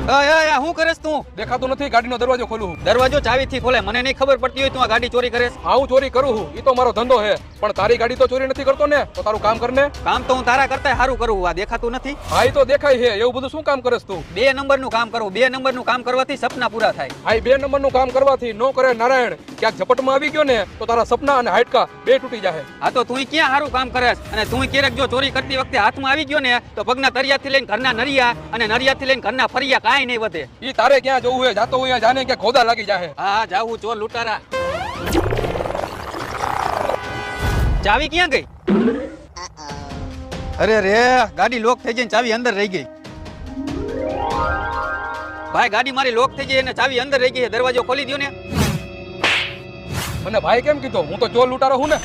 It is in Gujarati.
શું કરેસ તું? દેખાતું નથી, ગાડીનો દરવાજો ખોલું હું. દરવાજો ચાવીથી ખોલે, મને નહીં ખબર પડતી હોય તું આ ગાડી ચોરી કરેસ. હા હું ચોરી કરું છું, ઈ તો મારો ધંધો છે, પણ તારી ગાડી તો ચોરી નથી કરતો ને, તો તારું કામ કરને. કામ તો હું તારા કરતા સારું કરું, આ દેખાતું નથી. હા ઈ તો દેખાય છે, એવું બધું શું કામ કરેસ તું? 2 નંબરનું કામ કરું, 2 નંબરનું કામ કરવાથી સપના પૂરા થાય. હા 2 નંબરનું કામ કરવાથી નો કરે નારાયણ, ક્યાંક ઝપટમાં આવી ગયો ને તો તારા સપના અને હાડકા બે તૂટી જાય. હા તો તું ક્યાં સારું કામ કરેસ, અને તું ક્યારેક જો ચોરી કરતી વખતે હાથમાં આવી ગયો ને તો પગના તરિયાથી લઈને ઘરના નરિયા અને નરિયાથી લઈને ઘરના ફરિયા કાંઈ નહીં વધે. ઈ તારે ક્યાં જવું હે? જાતો હું જાને કે ખોદા લાગી જાય. હા જાવું ચોર લૂંટારા. ચાવી ક્યાં ગઈ? અરે રે, ગાડી લોક થઈ ગઈ, ચાવી અંદર રહી ગઈ. ભાઈ ગાડી મારી લોક થઈ ગઈ અને ચાવી અંદર રહી ગઈ, દરવાજો ખોલી દો ને. મને ભાઈ કેમ કીધો? હું તો ચોર લૂંટારો હું ને.